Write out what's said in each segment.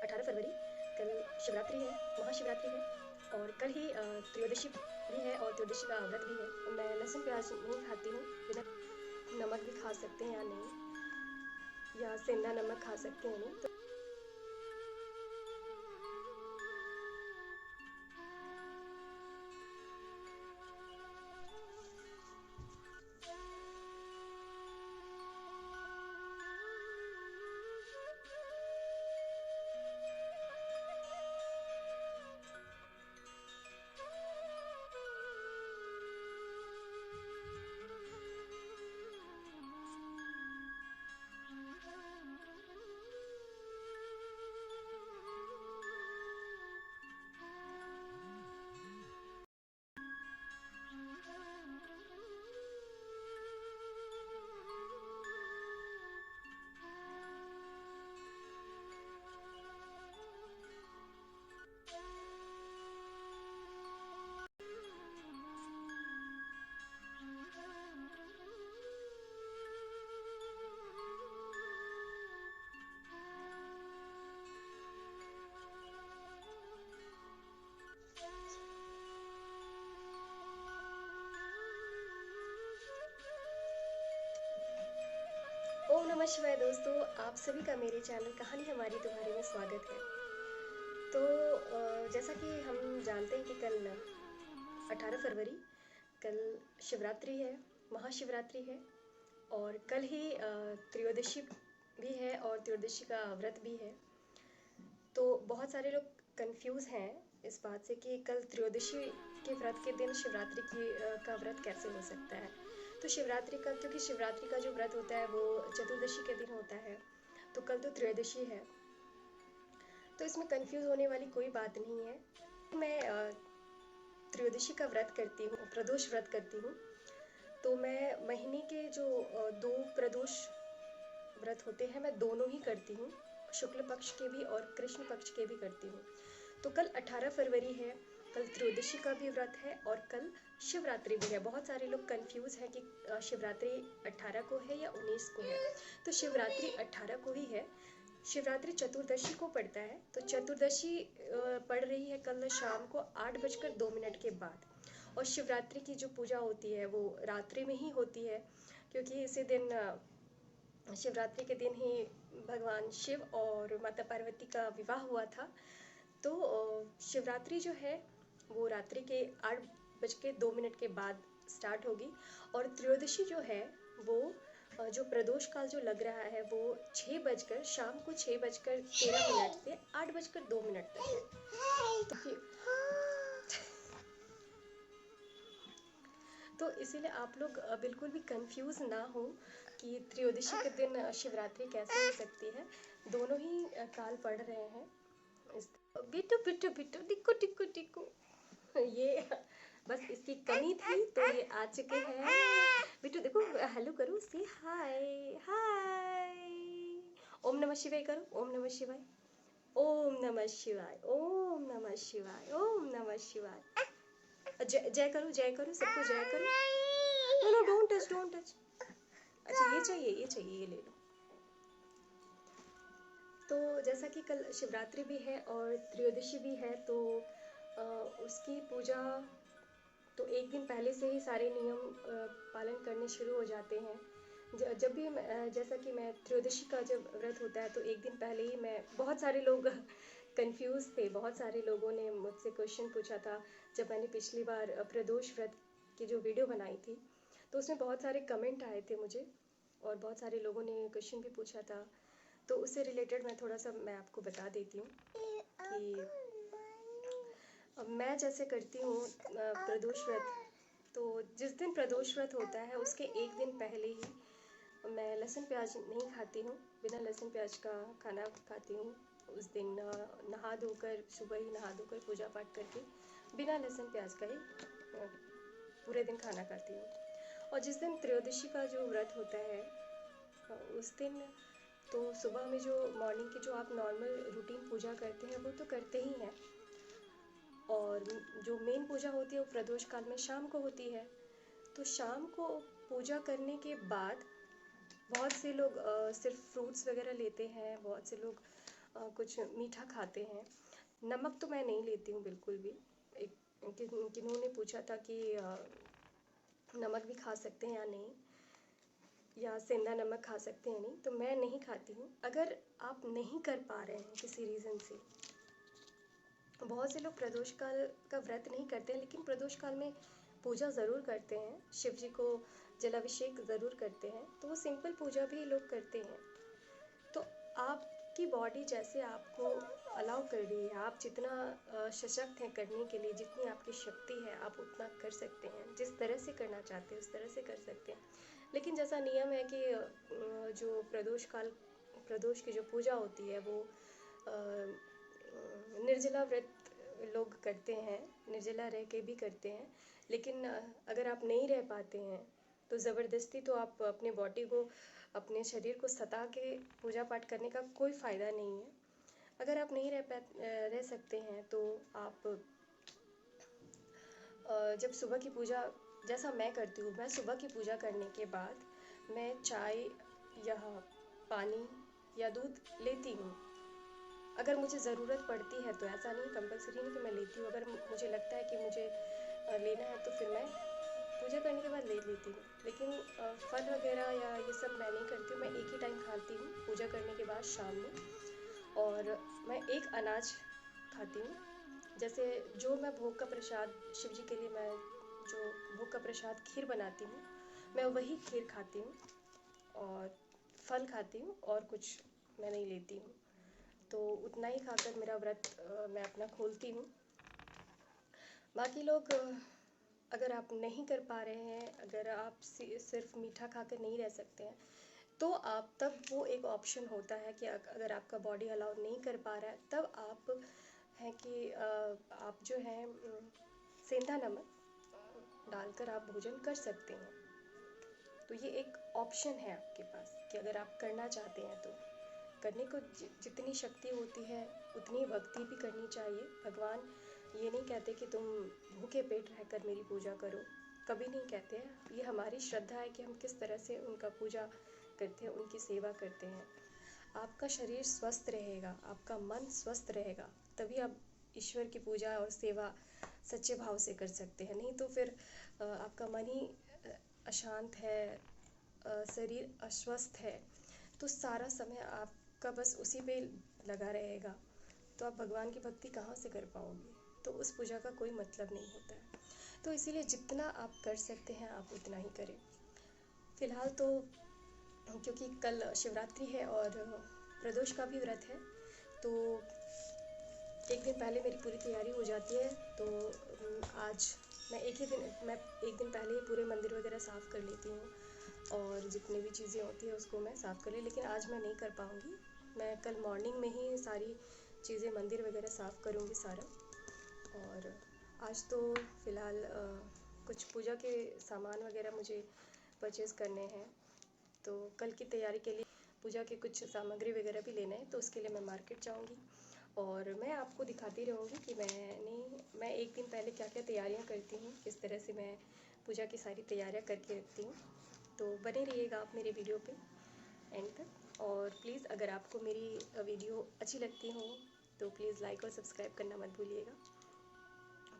18 फरवरी कल शिवरात्रि है, महाशिवरात्रि है और कल ही त्रयोदशी भी है और त्रयोदशी का व्रत भी है। मैं लहसुन प्याज नहीं खाती हूँ, बिना नमक भी खा सकते हैं या नहीं, या सेंधा नमक खा सकते हैं नहीं। ओम नमः शिवाय दोस्तों, आप सभी का मेरे चैनल कहानी हमारी तुम्हारी में स्वागत है। तो जैसा कि हम जानते हैं कि कल 18 फरवरी कल शिवरात्रि है, महाशिवरात्रि है और कल ही त्रयोदशी भी है और त्रयोदशी का व्रत भी है। तो बहुत सारे लोग कंफ्यूज हैं इस बात से कि कल त्रयोदशी के व्रत के दिन शिवरात्रि का व्रत कैसे हो सकता है। तो शिवरात्रि का, क्योंकि शिवरात्रि का जो व्रत होता है वो चतुर्दशी के दिन होता है, तो कल तो त्रयोदशी है, तो इसमें कंफ्यूज होने वाली कोई बात नहीं है। मैं त्रयोदशी का व्रत करती हूँ, प्रदोष व्रत करती हूँ। तो मैं महीने के जो 2 प्रदोष व्रत होते हैं, मैं दोनों ही करती हूँ, शुक्ल पक्ष के भी और कृष्ण पक्ष के भी करती हूँ। तो कल 18 फरवरी है, कल त्रयोदशी का भी व्रत है और कल शिवरात्रि भी है। बहुत सारे लोग कंफ्यूज हैं कि शिवरात्रि 18 को है या 19 को है। तो शिवरात्रि 18 को ही है। शिवरात्रि चतुर्दशी को पड़ता है, तो चतुर्दशी पड़ रही है कल शाम को 8:02 के बाद। और शिवरात्रि की जो पूजा होती है वो रात्रि में ही होती है, क्योंकि इसी दिन शिवरात्रि के दिन ही भगवान शिव और माता पार्वती का विवाह हुआ था। तो शिवरात्रि जो है वो रात्रि के 8:02 के बाद स्टार्ट होगी और त्रयोदशी जो है वो जो प्रदोष काल जो लग रहा है वो शाम को 6:13 से 8:02 तक है। तो इसीलिए आप लोग बिल्कुल भी कंफ्यूज ना हो कि त्रयोदशी के दिन शिवरात्रि कैसे हो सकती है। दोनों ही काल पढ़ रहे हैं। बिट्टू बिट्टू बिट्टू टिक्कू टिक्कू टिक्कू, ये बस इसकी कमी थी तो ये आ चुके हैं। बिट्टू देखो, हेलो करो, से हाय हाय। ओम नमः शिवाय करो, ओम नमः शिवाय, ओम नमः शिवाय, ओम नमः शिवाय, ओम नमः शिवाय। जय करो, सबको जय करो। No no, don't touch, don't touch. अच्छा ये चाहिए, ये चाहिए, ये ले लो। तो जैसा कि कल शिवरात्रि भी है और त्रयोदशी भी है, तो उसकी पूजा तो एक दिन पहले से ही सारे नियम पालन करने शुरू हो जाते हैं। जब भी जैसा कि मैं त्रयोदशी का जब व्रत होता है तो एक दिन पहले ही मैं, बहुत सारे लोग कंफ्यूज थे, बहुत सारे लोगों ने मुझसे क्वेश्चन पूछा था। जब मैंने पिछली बार प्रदोष व्रत की जो वीडियो बनाई थी तो उसमें बहुत सारे कमेंट आए थे मुझे और बहुत सारे लोगों ने क्वेश्चन भी पूछा था। तो उससे रिलेटेड मैं आपको बता देती हूँ कि मैं जैसे करती हूँ प्रदोष व्रत। तो जिस दिन प्रदोष व्रत होता है उसके एक दिन पहले ही मैं लहसुन प्याज नहीं खाती हूँ, बिना लहसुन प्याज का खाना खाती हूँ। उस दिन नहा धोकर, सुबह ही नहा धोकर पूजा पाठ करके बिना लहसुन प्याज का ही पूरे दिन खाना खाती हूँ। और जिस दिन त्रयोदशी का जो व्रत होता है उस दिन तो सुबह में जो मॉर्निंग की जो आप नॉर्मल रूटीन पूजा करते हैं वो तो करते ही हैं, और जो मेन पूजा होती है वो प्रदोष काल में शाम को होती है। तो शाम को पूजा करने के बाद बहुत से लोग सिर्फ फ्रूट्स वगैरह लेते हैं, बहुत से लोग कुछ मीठा खाते हैं। नमक तो मैं नहीं लेती हूँ बिल्कुल भी। एक किन्होंने पूछा था कि नमक भी खा सकते हैं या नहीं, या सेंधा नमक खा सकते हैं नहीं, तो मैं नहीं खाती हूँ। अगर आप नहीं कर पा रहे हैं किसी रीज़न से, बहुत से लोग प्रदोष काल का व्रत नहीं करते हैं, लेकिन प्रदोष काल में पूजा ज़रूर करते हैं, शिव जी को जलाभिषेक ज़रूर करते हैं, तो वो सिंपल पूजा भी लोग करते हैं। तो आपकी बॉडी जैसे आपको अलाउ कर रही है, आप जितना सशक्त हैं करने के लिए, जितनी आपकी शक्ति है आप उतना कर सकते हैं। जिस तरह से करना चाहते हैं उस तरह से कर सकते हैं। लेकिन जैसा नियम है कि जो प्रदोष की जो पूजा होती है वो निर्जला व्रत लोग करते हैं, निर्जला रह के भी करते हैं। लेकिन अगर आप नहीं रह पाते हैं तो ज़बरदस्ती तो आप अपने बॉडी को, अपने शरीर को सता के पूजा पाठ करने का कोई फ़ायदा नहीं है। अगर आप नहीं रह सकते हैं तो आप जब सुबह की पूजा, जैसा मैं करती हूँ, मैं सुबह की पूजा करने के बाद मैं चाय या पानी या दूध लेती हूँ। अगर मुझे ज़रूरत पड़ती है तो, ऐसा नहीं कंपलसरी नहीं कि मैं लेती हूँ। अगर मुझे लगता है कि मुझे लेना है तो फिर मैं पूजा करने के बाद ले लेती हूँ। लेकिन फल वगैरह या ये सब मैं नहीं करती हूँ। मैं एक ही टाइम खाती हूँ पूजा करने के बाद, शाम में। और मैं एक अनाज खाती हूँ। जैसे जो मैं भोग का प्रसाद शिव जी के लिए, मैं जो भोग का प्रसाद खीर बनाती हूँ, मैं वही खीर खाती हूँ और फल खाती हूँ, और कुछ मैं नहीं लेती हूँ। तो उतना ही खाकर मेरा व्रत मैं अपना खोलती हूँ। बाकी लोग, अगर आप नहीं कर पा रहे हैं, अगर आप सिर्फ मीठा खाकर नहीं रह सकते हैं, तो आप तब वो एक ऑप्शन होता है कि अगर आपका बॉडी अलाउ नहीं कर पा रहा है, तब आप है कि आप जो है सेंधा नमक डालकर आप भोजन कर सकते हैं। तो ये एक ऑप्शन है आपके पास कि अगर आप करना चाहते हैं तो। करने को जितनी शक्ति होती है उतनी भक्ति भी करनी चाहिए। भगवान ये नहीं कहते कि तुम भूखे पेट रहकर मेरी पूजा करो, कभी नहीं कहते हैं। ये हमारी श्रद्धा है कि हम किस तरह से उनका पूजा करते हैं, उनकी सेवा करते हैं। आपका शरीर स्वस्थ रहेगा, आपका मन स्वस्थ रहेगा, तभी आप ईश्वर की पूजा और सेवा सच्चे भाव से कर सकते हैं। नहीं तो फिर आपका मन ही अशांत है, शरीर अस्वस्थ है, तो सारा समय आपका बस उसी पे लगा रहेगा, तो आप भगवान की भक्ति कहाँ से कर पाओगे? तो उस पूजा का कोई मतलब नहीं होता है। तो इसीलिए जितना आप कर सकते हैं आप उतना ही करें। फ़िलहाल तो क्योंकि कल शिवरात्रि है और प्रदोष का भी व्रत है, तो एक दिन पहले मेरी पूरी तैयारी हो जाती है। तो आज मैं एक दिन पहले ही पूरे मंदिर वगैरह साफ़ कर लेती हूँ, और जितनी भी चीज़ें होती हैं उसको मैं साफ़ कर ली। लेकिन आज मैं नहीं कर पाऊँगी, मैं कल मॉर्निंग में ही सारी चीज़ें, मंदिर वगैरह साफ़ करूँगी सारा। और आज तो फ़िलहाल कुछ पूजा के सामान वगैरह मुझे परचेज़ करने हैं, तो कल की तैयारी के लिए पूजा के कुछ सामग्री वगैरह भी लेना है, तो उसके लिए मैं मार्केट जाऊँगी। और मैं आपको दिखाती रहूँगी कि मैं एक दिन पहले क्या क्या तैयारियाँ करती हूँ, किस तरह से मैं पूजा की सारी तैयारियाँ करके रखती हूँ। तो बने रहिएगा आप मेरे वीडियो पे एंड तक। और प्लीज़ अगर आपको मेरी वीडियो अच्छी लगती हो तो प्लीज़ लाइक और सब्सक्राइब करना मत भूलिएगा।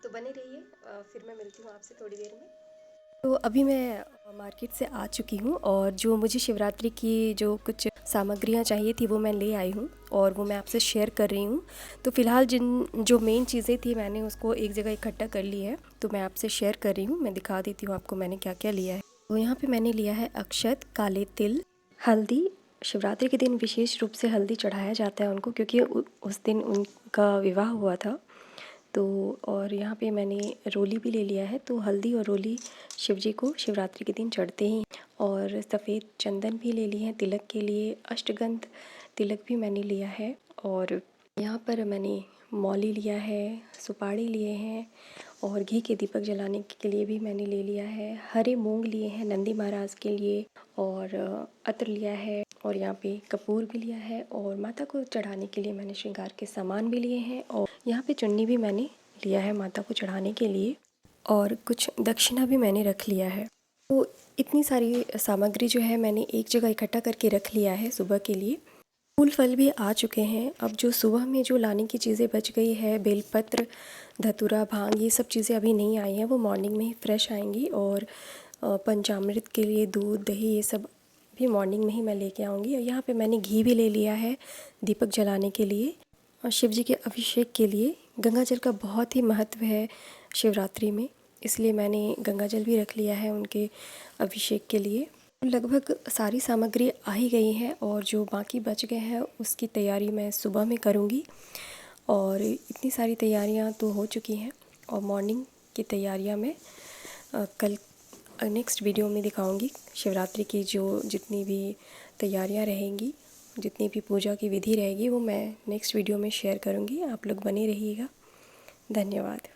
तो बने रहिए, फिर मैं मिलती हूँ आपसे थोड़ी देर में। तो अभी मैं मार्केट से आ चुकी हूँ, और जो मुझे शिवरात्रि की जो कुछ सामग्रियाँ चाहिए थी वो मैं ले आई हूँ, और वो मैं आपसे शेयर कर रही हूँ। तो फ़िलहाल जो मेन चीज़ें थी मैंने उसको एक जगह इकट्ठा कर ली है, तो मैं आपसे शेयर कर रही हूँ। मैं दिखा देती हूँ आपको मैंने क्या क्या लिया है। तो यहाँ पे मैंने लिया है अक्षत, काले तिल, हल्दी। शिवरात्रि के दिन विशेष रूप से हल्दी चढ़ाया जाता है उनको, क्योंकि उस दिन उनका विवाह हुआ था। तो और यहाँ पे मैंने रोली भी ले लिया है। तो हल्दी और रोली शिव जी को शिवरात्रि के दिन चढ़ते ही। और सफ़ेद चंदन भी ले लिए हैं तिलक के लिए, अष्टगंध तिलक भी मैंने लिया है। और यहाँ पर मैंने मौली लिया है, सुपारी लिए हैं, और घी के दीपक जलाने के लिए भी मैंने ले लिया है। हरे मूंग लिए हैं नंदी महाराज के लिए, और अत्र लिया है, और यहाँ पे कपूर भी लिया है, और माता को चढ़ाने के लिए मैंने श्रृंगार के सामान भी लिए हैं। और यहाँ पे चुन्नी भी मैंने लिया है माता को चढ़ाने के लिए, और कुछ दक्षिणा भी मैंने रख लिया है। तो इतनी सारी सामग्री जो है मैंने एक जगह इकट्ठा करके रख लिया है सुबह के लिए। फूल फल भी आ चुके हैं। अब जो सुबह में जो लाने की चीज़ें बच गई है, बेलपत्र, धतूरा, भांग, ये सब चीज़ें अभी नहीं आई हैं, वो मॉर्निंग में ही फ्रेश आएंगी। और पंचामृत के लिए दूध, दही, ये सब भी मॉर्निंग में ही मैं लेके आऊँगी। और यहाँ पे मैंने घी भी ले लिया है दीपक जलाने के लिए। और शिव जी के अभिषेक के लिए गंगा जल का बहुत ही महत्व है शिवरात्रि में, इसलिए मैंने गंगा जल भी रख लिया है उनके अभिषेक के लिए। लगभग सारी सामग्री आ ही गई है और जो बाकी बच गए हैं उसकी तैयारी मैं सुबह में करूँगी। और इतनी सारी तैयारियां तो हो चुकी हैं और मॉर्निंग की तैयारियां मैं कल नेक्स्ट वीडियो में दिखाऊंगी। शिवरात्रि की जो जितनी भी तैयारियां रहेंगी, जितनी भी पूजा की विधि रहेगी, वो मैं नेक्स्ट वीडियो में शेयर करूंगी। आप लोग बने रहिएगा। धन्यवाद।